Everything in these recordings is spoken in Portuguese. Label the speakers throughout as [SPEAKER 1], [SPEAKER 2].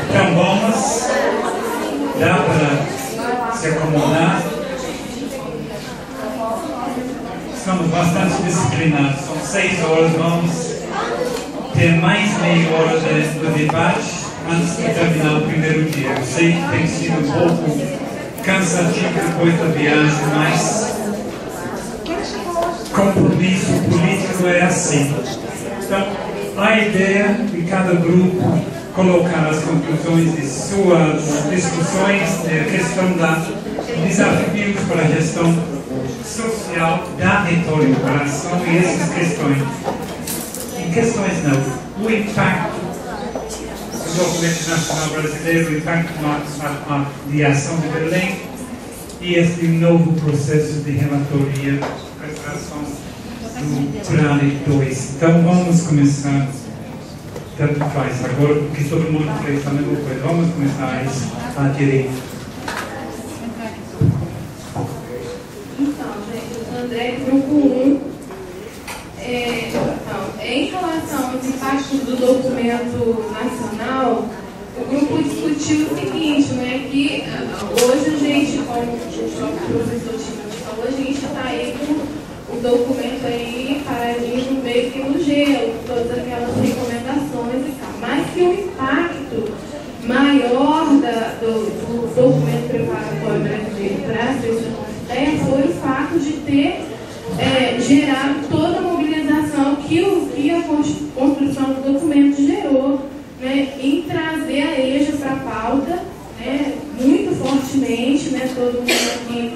[SPEAKER 1] Então vamos, dá para se acomodar. Estamos bastante disciplinados, são 6 horas, vamos ter mais meia hora do debate antes de terminar o primeiro dia. Eu sei que tem sido um pouco cansativo depois da viagem, mas compromisso político é assim. Então, a ideia de cada grupo colocar as conclusões de suas discussões, a questão dos desafios para a gestão social da retorno-operação e essas questões. Em questões não, o impacto do documento nacional brasileiro, o impacto de ação de Belém e esse novo processo de relatoria, preparação do PRALI 2. Então vamos começar, tanto faz agora, porque todo mundo fez a mesma coisa. Vamos começar à direita.
[SPEAKER 2] Então, gente, eu sou André, grupo 1. Em relação aos impactos do documento nacional, o grupo discutiu o seguinte, né, que hoje a gente, como o professor Timóteo falou, a gente está aí com o documento aí paradinho meio que no gelo, todas aquelas recomendações e tal, mas que o impacto maior do documento preparatório brasileiro para a sessão foi o fato de ter gerado toda a mobilização que a construção do documento gerou, né, em trazer a EJA para a pauta, né, muito fortemente, né, todo mundo aqui,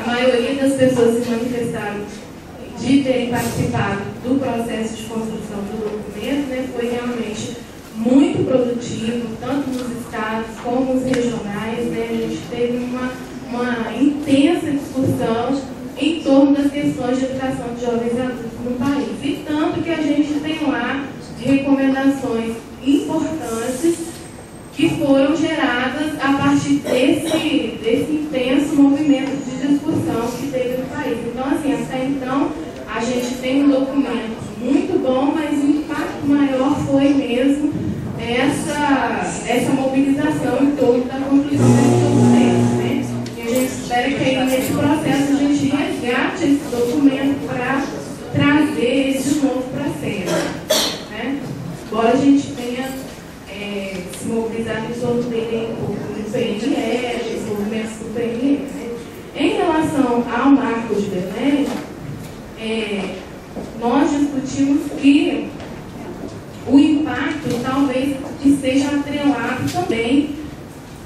[SPEAKER 2] a maioria das pessoas se manifestaram de terem participado do processo de construção do documento, né, foi realmente muito produtivo, tanto nos estados como nos regionais, né, a gente teve uma intensa discussão em torno das questões de educação de jovens e adultos no país. E tanto que a gente tem lá recomendações importantes que foram geradas a partir desse intenso movimento de discussão que teve no país. Então, assim, até então, a gente tem um documento muito bom, mas o impacto maior foi mesmo essa mobilização em torno da conclusão desse documento, né? E a gente espera que aí nesse processo a gente resgate esse documento para trazer ele de novo para a cena, né? Embora a gente tenha se mobilizado em torno dele um pouco no PNL, os movimentos do PNL, né? Em relação ao Marco de Belém, nós discutimos que o impacto talvez esteja atrelado também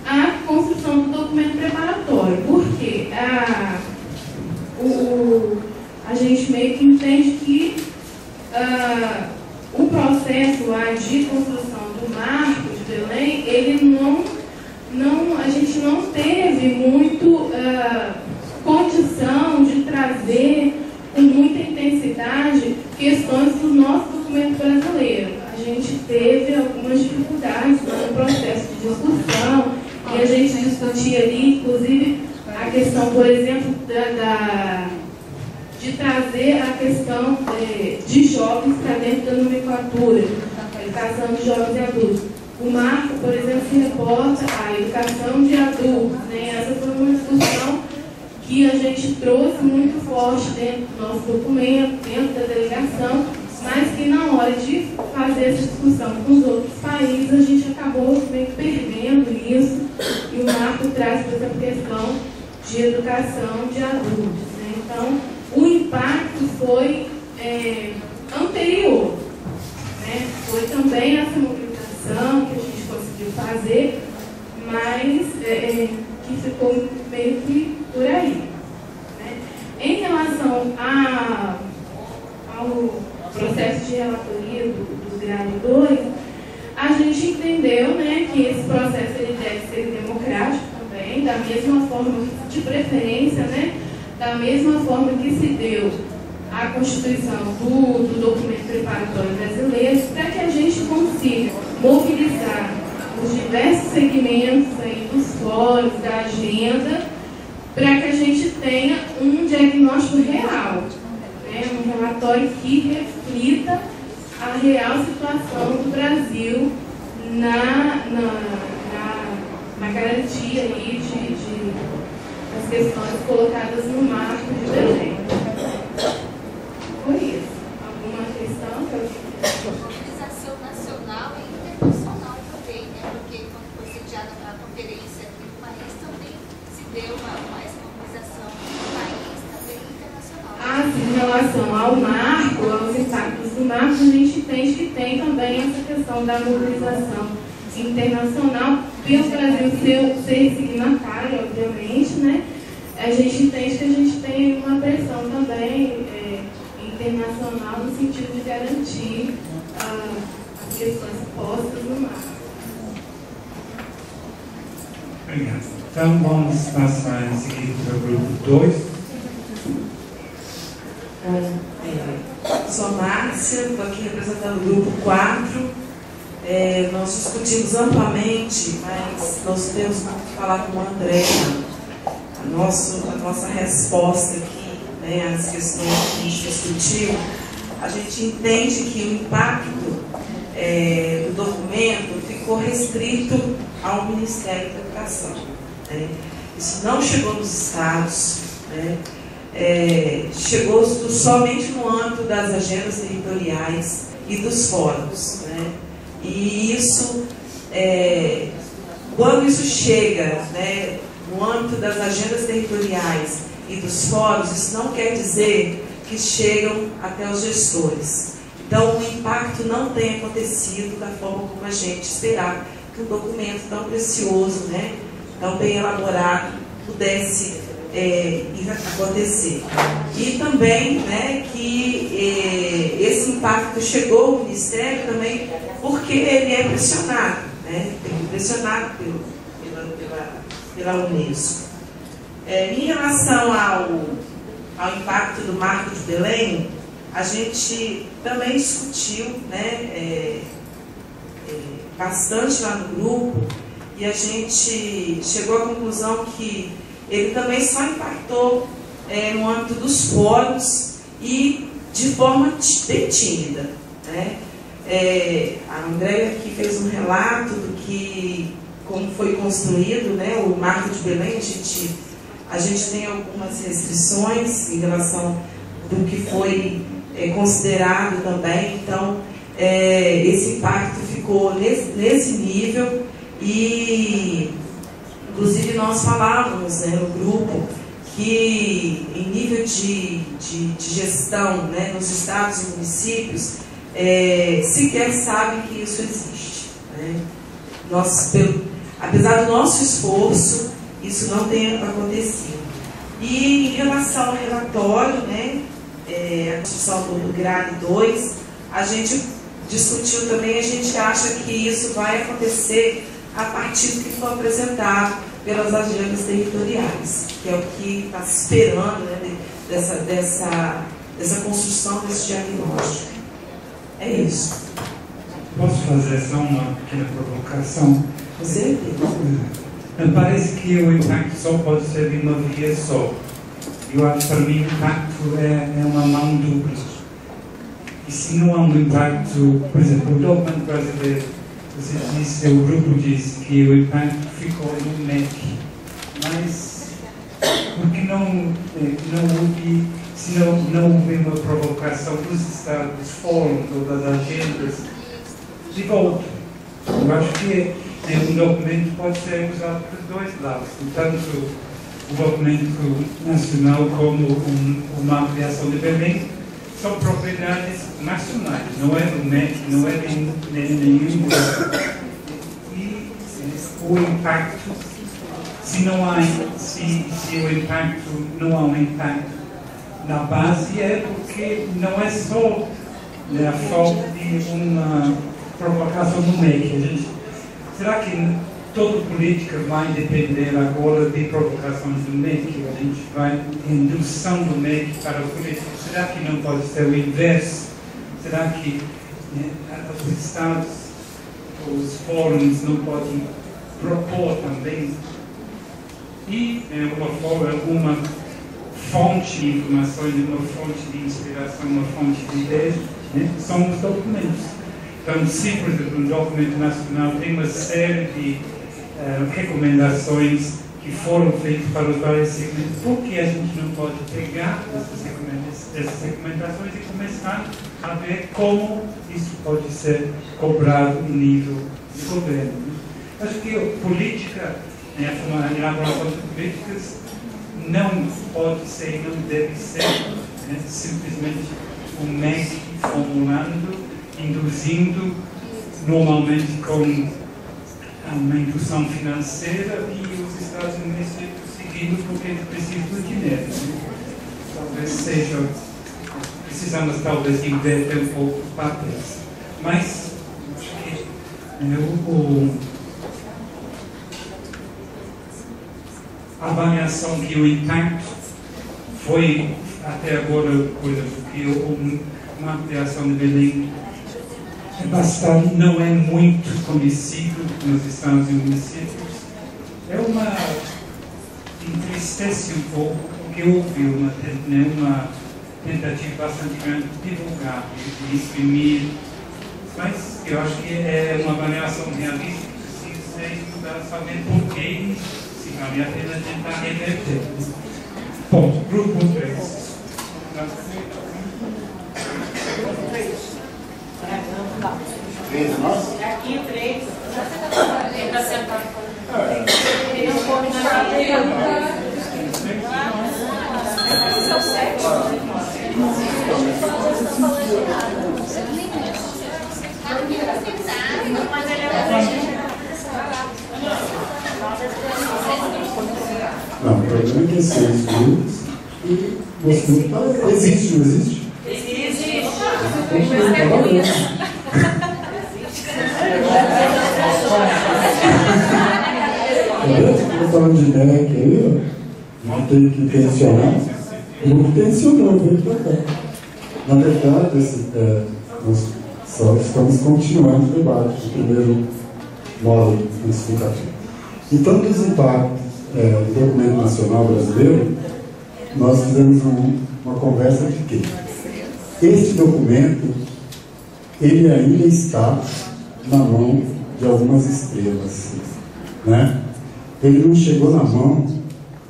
[SPEAKER 2] à construção do documento preparatório, porque a gente meio que entende que o processo lá de construção do Marco de Belém, ele a gente não teve muito condição de trazer com muita intensidade questões do nosso documento brasileiro. A gente teve algumas dificuldades no processo de discussão e a gente discutia ali, inclusive, a questão, por exemplo, de trazer a questão de jovens para dentro da nomenclatura, a educação de jovens e adultos. O Marco, por exemplo, se reporta à educação de adultos, né? Essa foi uma discussão que a gente trouxe muito forte dentro do nosso documento, dentro da delegação, mas que na hora de fazer essa discussão com os outros países, a gente acabou meio que perdendo isso, e o Marco traz essa questão de educação de adultos, né? Então, o impacto foi anterior, né? Foi também essa mobilização que a gente conseguiu fazer, mas que ficou meio que por aí, né? Em relação ao processo de relatoria do grau 2, a gente entendeu, né, que esse processo ele deve ser democrático também, da mesma forma, de preferência, né, da mesma forma que se deu a constituição do documento preparatório brasileiro, para que a gente consiga mobilizar os diversos segmentos aí dos fóruns, da agenda, para que a gente tenha um diagnóstico real, né, um relatório que reflita a real situação do Brasil na garantia aí das questões colocadas no marco de Belém. Por isso, alguma questão que eu...
[SPEAKER 3] Mobilização nacional e internacional também, né? Porque quando foi sediada a conferência aqui no país, também se deu essa mobilização no país, também internacional.
[SPEAKER 2] Ah, sim, em relação ao marco, aos impactos do marco, a gente entende que tem também essa questão da mobilização internacional, pelo Brasil ser signatário, obviamente, né? A gente entende que a gente tem uma pressão também internacional no sentido de garantir as questões postas no marco.
[SPEAKER 1] Obrigado. Então vamos passar em seguida para o grupo 2.
[SPEAKER 4] Sou Márcia, estou aqui representando o grupo 4. Nós discutimos amplamente, mas nós temos que falar com o André. A nossa resposta aqui, né, às questões que a gente discutiu, a gente entende que o impacto do documento ficou restrito ao Ministério da Educação. Né? Isso não chegou nos estados, né? Chegou somente no âmbito das agendas territoriais e dos fóruns. Né? E isso, quando isso chega, né, no âmbito das agendas territoriais e dos fóruns, isso não quer dizer que chegam até os gestores. Então, o impacto não tem acontecido da forma como a gente esperava que um documento tão precioso, né, tão bem elaborado, pudesse acontecer. E também, né, que esse impacto chegou ao Ministério também porque ele é pressionado, né, pressionado pela Unesco. Em relação ao impacto do Marco de Belém, a gente também discutiu, né, bastante lá no grupo, e a gente chegou à conclusão que ele também só impactou no âmbito dos fóruns e de forma bem tímida. Né? A Andréia aqui fez um relato do que, como foi construído, né, o Marco de Belém. A gente tem algumas restrições em relação do que foi considerado também. Então, esse impacto ficou nesse nível e, inclusive, nós falávamos, né, no grupo que, em nível de gestão, né, nos estados e municípios, sequer sabem que isso existe. Né? Apesar do nosso esforço, isso não tem acontecido. E em relação ao relatório, né, a construção do GRADE 2, a gente discutiu também, a gente acha que isso vai acontecer a partir do que for apresentado pelas agendas territoriais, que é o que está se esperando, né, dessa construção desse diagnóstico. É isso.
[SPEAKER 1] Posso fazer só uma pequena provocação?
[SPEAKER 4] Com certeza.
[SPEAKER 1] Me parece que o impacto só pode ser de uma via só. Eu acho que para mim o impacto é uma mão dupla. E se não há um impacto, por exemplo, o documento brasileiro, você disse, o grupo disse que o impacto ficou no MEC, mas porque não houve uma provocação dos estados, dos fóruns ou das agendas de volta. Eu acho que um documento pode ser usado por dois lados, tanto o documento nacional como uma ampliação de Belém são propriedades nacionais, não é do MEC, não é de nenhum grupo. E o impacto, se o impacto não há um impacto na base, é porque não é só a falta de uma provocação no MEC. Será que toda política vai depender agora de provocações do MEC? A gente vai de indução do MEC para a política. Será que não pode ser o inverso? Será que os estados, os fóruns não podem propor também? E alguma fonte de informações, uma fonte de inspiração, uma fonte de ideias, né? São os documentos. Então, se, por exemplo, um documento nacional tem uma série de recomendações que foram feitas para os vários segmentos, por que a gente não pode pegar essas recomendações e começar a ver como isso pode ser cobrado no nível do governo? Acho que a política, a elaboração de políticas, não pode ser e não deve ser simplesmente o MEC formulando, induzindo, normalmente com uma indução financeira, e os Estados Unidos seguindo porque eles precisam do dinheiro. Talvez seja, precisamos talvez inverter um pouco os papéis. Mas a avaliação que o impacto foi até agora, por exemplo, que uma ampliação de Belém é bastante, não é muito conhecido nos estados e municípios. Entristece um pouco, porque houve uma tentativa bastante grande de divulgar, de imprimir, mas eu acho que é uma avaliação realista que precisa ser estudada, saber por que, se vale a pena tentar reverter. Bom, grupo 3.
[SPEAKER 5] Aqui, 3. Tem para sentar. Ele não pode nada. São 7. Mas ele é
[SPEAKER 6] não, o problema é que é 6 grupos e você existe, não existe?
[SPEAKER 5] Existe.
[SPEAKER 6] Estou falando de ideia aqui, não tem que tensionar. Não tensionou, veio para cá. Na verdade, nós só estamos continuando o debate do primeiro módulo explicativo. Então, dos impactos do documento nacional brasileiro, nós fizemos uma conversa de quê? Este documento, ele ainda está na mão de algumas estrelas, né? Ele não chegou na mão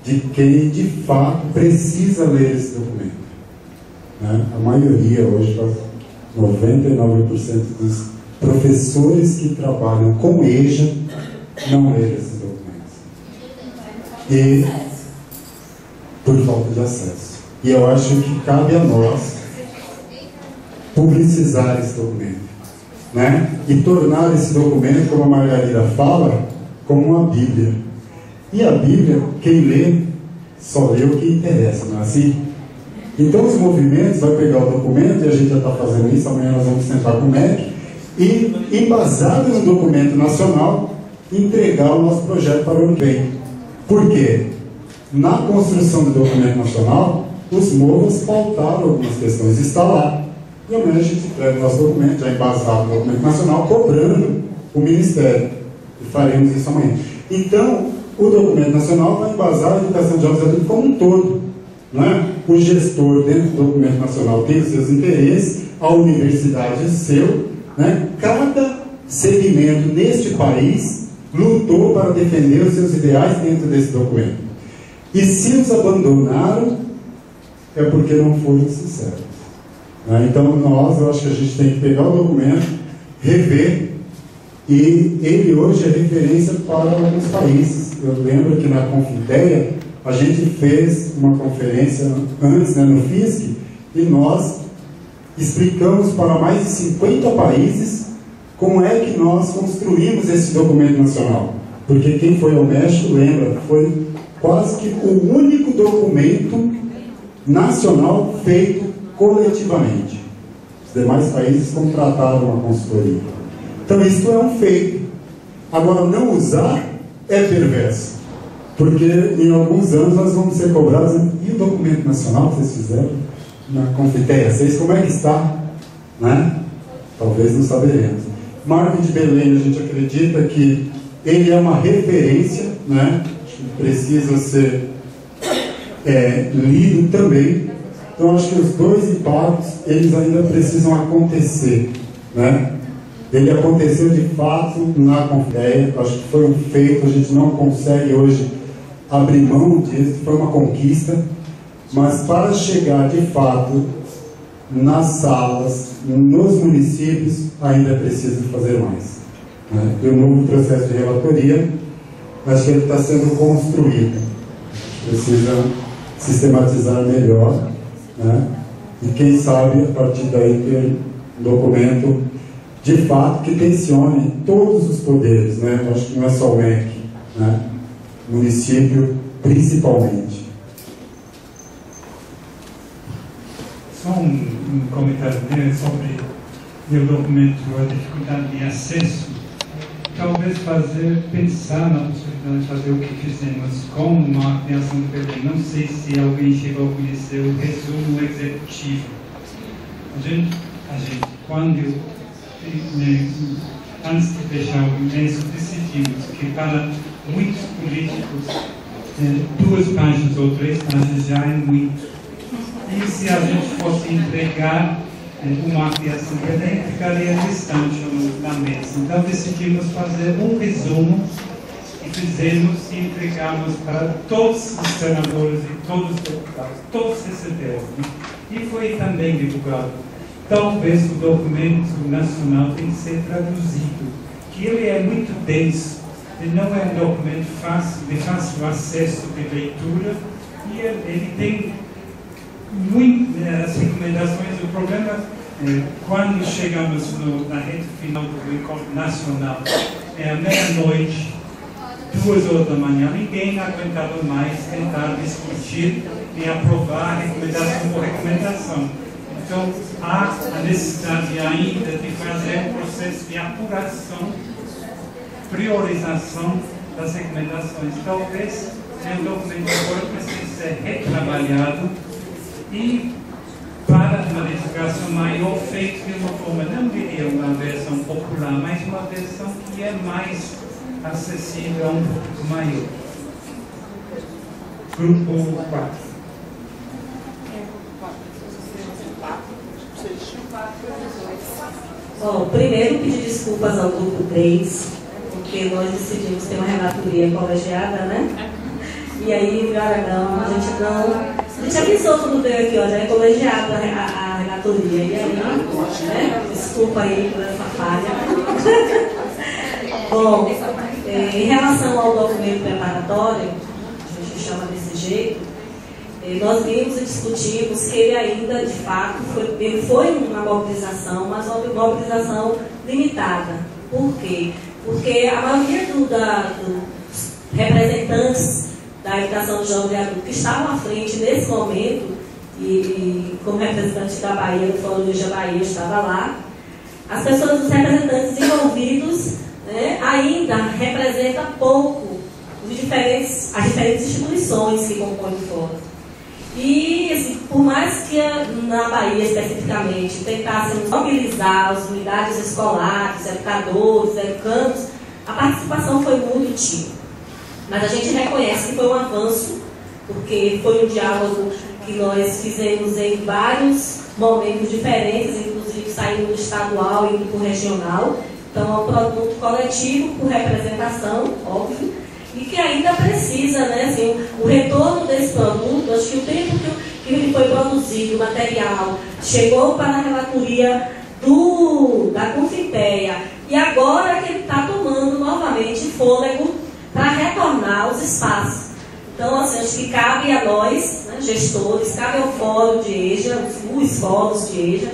[SPEAKER 6] de quem de fato precisa ler esse documento, né? A maioria hoje, 99% dos professores que trabalham com EJA não leram esses documentos, e por falta de acesso. E eu acho que cabe a nós publicizar esse documento, né? E tornar esse documento, como a Margarida fala, como uma Bíblia. E a Bíblia, quem lê, só lê o que interessa, não é assim? Então os movimentos vão pegar o documento, e a gente já está fazendo isso, amanhã nós vamos sentar com o MEC, e, embasado no documento nacional, entregar o nosso projeto para o ano que vem. Por quê? Na construção do documento nacional, os MOVAs pautaram algumas questões, está lá. E amanhã a gente entrega o nosso documento, já embasado no documento nacional, cobrando o Ministério. E faremos isso amanhã. Então, o documento nacional vai embasar a educação de jovens e adultos como um todo, né? O gestor dentro do documento nacional tem os seus interesses, a universidade é seu, né? Cada segmento neste país lutou para defender os seus ideais dentro desse documento. E se os abandonaram, é porque não foram sinceros, né? Então eu acho que a gente tem que pegar o documento, rever, e ele hoje é referência para alguns países. Eu lembro que na Confideia a gente fez uma conferência antes, né, no FISC, e nós explicamos para mais de 50 países como é que nós construímos esse documento nacional. Porque quem foi ao México lembra, foi quase que o único documento nacional feito coletivamente. Os demais países contrataram uma consultoria. Então isso é um feito. Agora, não usar é perverso, porque em alguns anos nós vamos ser cobrados. E o documento nacional que vocês fizeram na Confiteia 6, como é que está? Né? Talvez não saberemos. Marco de Belém, a gente acredita que ele é uma referência, né? Precisa ser lido também. Então acho que os dois impactos, eles ainda precisam acontecer, né? Ele aconteceu de fato na Confeia, acho que foi um feito, a gente não consegue hoje abrir mão disso, foi uma conquista, mas para chegar de fato nas salas, nos municípios, ainda é preciso fazer mais. Né? E o novo processo de relatoria, acho que ele está sendo construído, precisa sistematizar melhor, né? E quem sabe a partir daí ter um documento de fato que tensione todos os poderes, né? Eu acho que não é só o MEC, né? Município principalmente.
[SPEAKER 1] Só um comentário sobre o documento, a dificuldade de acesso. Talvez pensar na possibilidade de fazer o que fizemos com uma criação do Belém. Não sei se alguém chegou a conhecer o resumo executivo. A gente quando antes de fechar o imenso, decidimos que para muitos políticos 2 páginas ou 3 páginas já é muito. E se a gente fosse entregar uma criação de Belém, ficaria distante na mesa. Então decidimos fazer um resumo e fizemos e entregamos para todos os senadores e todos os deputados. Todos receberam. E foi também divulgado. Talvez o documento nacional tenha que ser traduzido, que ele é muito denso, ele não é um documento de fácil acesso de leitura, e ele tem muitas recomendações. O problema é quando chegamos na reta final do encontro nacional, é à meia-noite, 2 horas da manhã, ninguém aguentava mais tentar discutir e aprovar recomendação por recomendação. Então, há a necessidade ainda de fazer um processo de apuração, priorização das recomendações. Talvez o documento agora precise ser retrabalhado e, para uma divulgação maior, feito de uma forma, não diria uma versão popular, mas uma versão que é mais acessível a um público maior. Grupo 4.
[SPEAKER 7] Bom, primeiro pedir desculpas ao grupo 3, porque nós decidimos ter uma relatoria colegiada, né? E aí, não, a gente avisou quando veio aqui, ó, já é colegiado a relatoria. E aí, né? Desculpa aí por essa falha. Bom, em relação ao documento preparatório, a gente chama desse jeito, nós vimos e discutimos que ele ainda, de fato, foi uma mobilização, mas uma mobilização limitada. Por quê? Porque a maioria dos representantes da educação jovem e adulto que estavam à frente nesse momento, e como representante da Bahia, do Fórum Luiz da Bahia, eu estava lá, as pessoas, os representantes envolvidos, né, ainda representam pouco as diferentes instituições que compõem o Fórum. E, assim, por mais que na Bahia, especificamente, tentássemos mobilizar as unidades escolares, educadores, educandos, a participação foi muito tímida. Mas a gente reconhece que foi um avanço, porque foi um diálogo que nós fizemos em vários momentos diferentes, inclusive saindo do estadual e indo para o regional. Então, é um produto coletivo, por representação, óbvio, e que ainda precisa, né, assim, o retorno desse produto. Acho que o tempo que ele foi produzido, o material, chegou para a relatoria da Confeia, e agora que ele está tomando novamente fôlego para retornar aos espaços. Então, assim, acho que cabe a nós, né, gestores, cabe ao Fórum de EJA, os fóruns de EJA,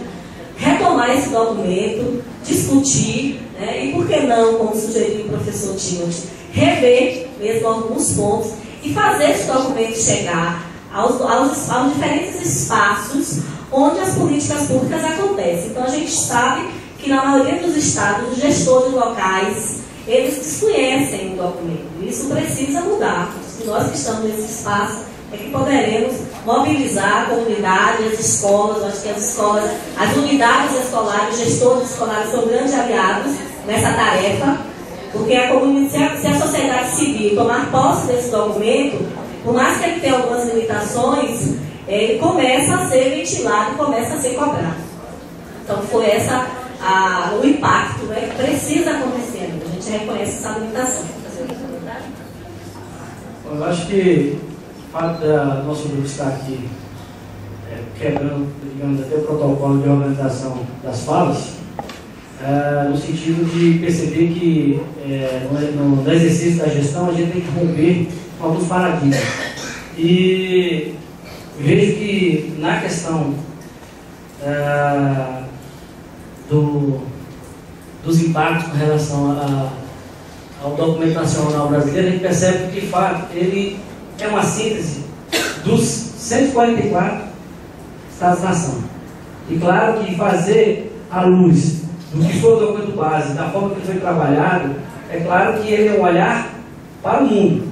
[SPEAKER 7] retomar esse documento, discutir, né, e por que não, como sugeriu o professor Timothy, rever mesmo alguns pontos e fazer esse documento chegar aos diferentes espaços onde as políticas públicas acontecem. Então, a gente sabe que na maioria dos estados, os gestores locais, eles desconhecem o documento. Isso precisa mudar. Se nós que estamos nesse espaço, é que poderemos mobilizar a comunidade, as escolas. Acho que as escolas, as unidades escolares, os gestores escolares são grandes aliados nessa tarefa, porque se a sociedade civil tomar posse desse documento, por mais que ele tenha algumas limitações, ele começa a ser ventilado, começa a ser cobrado. Então, foi essa o impacto, né, que precisa acontecer. A gente reconhece essa limitação.
[SPEAKER 8] Eu acho que o fato do nosso grupo estar aqui quebrando, digamos, até o protocolo de organização das falas, no sentido de perceber que no exercício da gestão a gente tem que romper com alguns paradigmas. E vejo que na questão dos impactos com relação ao documento nacional brasileiro, a gente percebe que, de fato, ele é uma síntese dos 144 Estados-nação. E claro que fazer à luz do que foi o documento base, da forma que ele foi trabalhado, é claro que ele é um olhar para o mundo.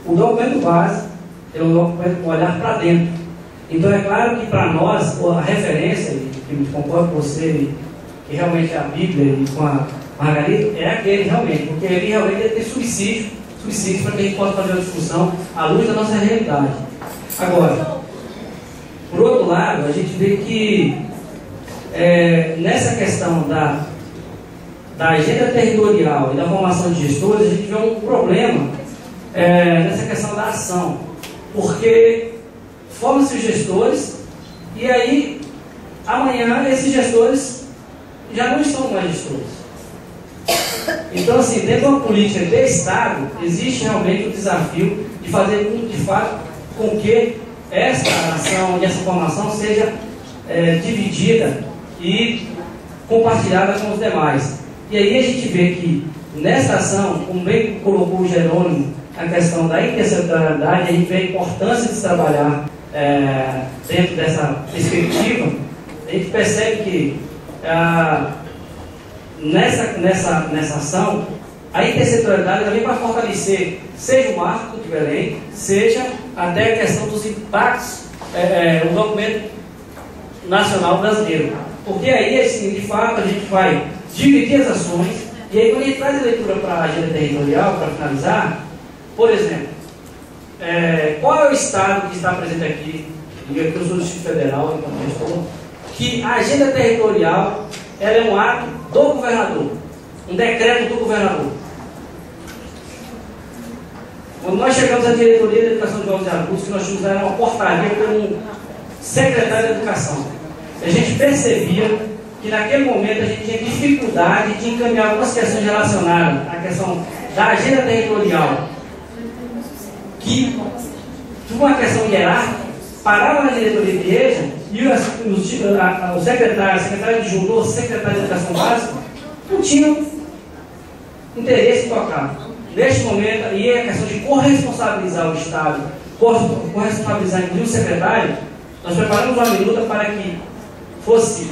[SPEAKER 8] O documento base é um documento com um olhar para dentro. Então é claro que para nós, a referência, e que concordo com você, que realmente é a Bíblia e com a Margarida, é aquele realmente, porque ele realmente tem subsídio para que a gente possa fazer uma discussão à luz da nossa realidade. Agora, por outro lado, a gente vê que nessa questão da agenda territorial e da formação de gestores, a gente vê um problema nessa questão da ação, porque formam-se os gestores e aí amanhã esses gestores já não estão mais gestores. Então, assim, dentro de uma política de Estado, existe realmente o desafio de fazer, de fato, com que essa ação e essa formação seja dividida e compartilhada com os demais. E aí a gente vê que nessa ação, como bem colocou o Jerônimo, a questão da intersetorialidade, a gente vê a importância de se trabalhar dentro dessa perspectiva. A gente percebe que nessa ação, a intersetorialidade vem para fortalecer, seja o marco de Belém, seja até a questão dos impactos no documento nacional brasileiro. Porque aí, assim, de fato, a gente vai dividir as ações, e aí quando a gente faz a leitura para a agenda territorial, para finalizar, por exemplo, qual é o Estado que está presente aqui, e aqui eu sou do Distrito Federal, enquanto gestor, que a agenda territorial ela é um ato do governador, um decreto do governador. Quando nós chegamos à diretoria de educação de jovens e adultos, que nós tínhamos uma portaria pelo secretário de educação, a gente percebia que naquele momento a gente tinha dificuldade de encaminhar algumas questões relacionadas à questão da agenda territorial, que, por uma questão hierárquica, parava na diretoria de igreja e o secretário adjunto, o secretário de educação básica, não tinham interesse em tocar. Neste momento, e é a questão de corresponsabilizar o Estado, corresponsabilizar inclusive o secretário, nós preparamos uma minuta para que fosse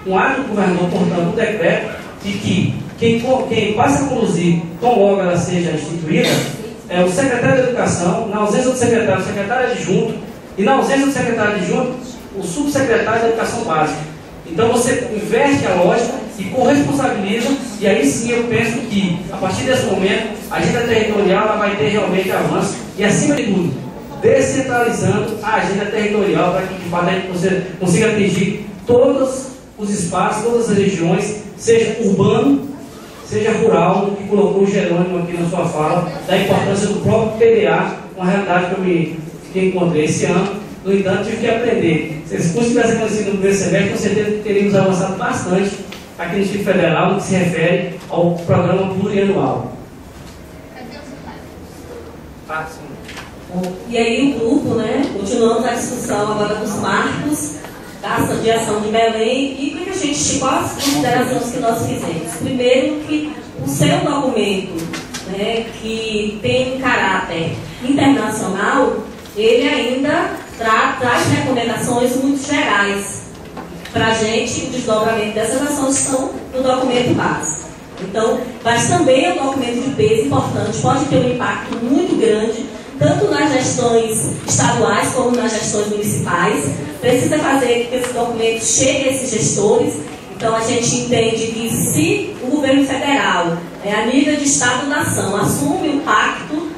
[SPEAKER 8] um ato do governador, portanto, um decreto, e que quem passa a conduzir, tão logo ela seja instituída, é o secretário de Educação, na ausência do secretário, o secretário adjunto, e na ausência do secretário adjunto, o subsecretário de Educação Básica. Então você inverte a lógica e corresponsabiliza, e aí sim eu penso que, a partir desse momento, a agenda territorial ela vai ter realmente avanço, e acima de tudo, descentralizando a agenda territorial para que de fato a gente consiga atingir todos os espaços, todas as regiões, seja urbano, seja rural, no que colocou o Jerônimo aqui na sua fala, da importância do próprio PDA, uma realidade que eu encontrei esse ano. No entanto, tive que aprender. Se esse curso tivesse acontecido no primeiro semestre, com certeza teríamos avançado bastante aqui no Distrito Federal, no que se refere ao programa plurianual.
[SPEAKER 7] E aí o grupo, continuamos a discussão agora dos marcos de ação de Belém e quais as considerações que nós fizemos. Primeiro, que o seu documento, que tem um caráter internacional, ele ainda traz recomendações muito gerais para a gente. O desdobramento dessas ações estão no documento base. Então, mas também é um documento de peso importante, pode ter um impacto muito grande, tanto nas gestões estaduais como nas gestões municipais. Precisa fazer que esse documento chegue a esses gestores. Então, a gente entende que se o governo federal, a nível de Estado-nação, assume um pacto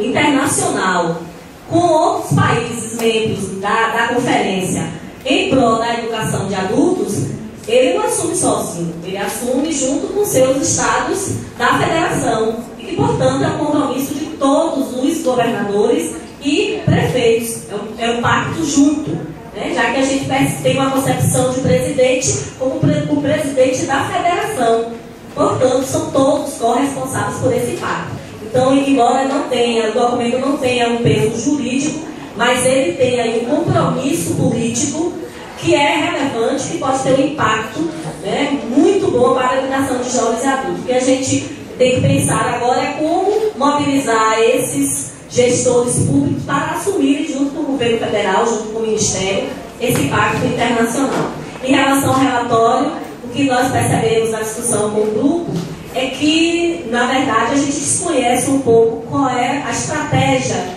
[SPEAKER 7] internacional com outros países membros da conferência em prol da educação de adultos, ele não assume sozinho, ele assume junto com seus estados da federação, e que, portanto, é um compromisso de todos os governadores e prefeitos, é um pacto junto, né? Já que a gente tem uma concepção de presidente como o presidente da federação, portanto, são todos corresponsáveis por esse pacto. Então, embora não tenha, o documento não tenha um peso jurídico, mas ele tem aí um compromisso político que é relevante, que pode ter um impacto, né, muito bom para a educação de jovens e adultos. O que a gente tem que pensar agora é como mobilizar esses gestores públicos para assumirem, junto com o governo federal, junto com o Ministério, esse pacto internacional. Em relação ao relatório, o que nós percebemos na discussão com o grupo é que, na verdade, a gente desconhece um pouco qual é a estratégia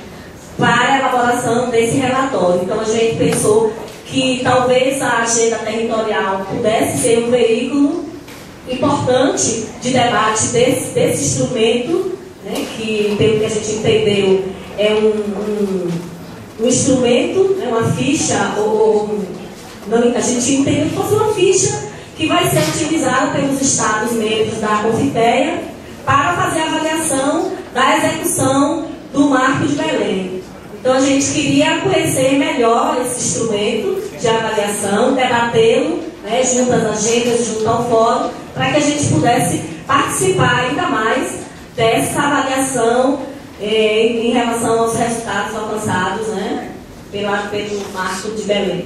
[SPEAKER 7] para a elaboração desse relatório. Então, a gente pensou que talvez a agenda territorial pudesse ser um veículo importante de debate desse instrumento, né, que, pelo que a gente entendeu, é um instrumento, né, uma ficha, a gente entendeu que fosse uma ficha que vai ser utilizada pelos Estados membros da Confiteia para fazer a avaliação da execução do Marco de Belém. Então, a gente queria conhecer melhor esse instrumento de avaliação, debatê-lo, né, junto às agendas, junto ao fórum, para que a gente pudesse participar ainda mais dessa avaliação em relação aos resultados alcançados, né, pelo Marco de Belém.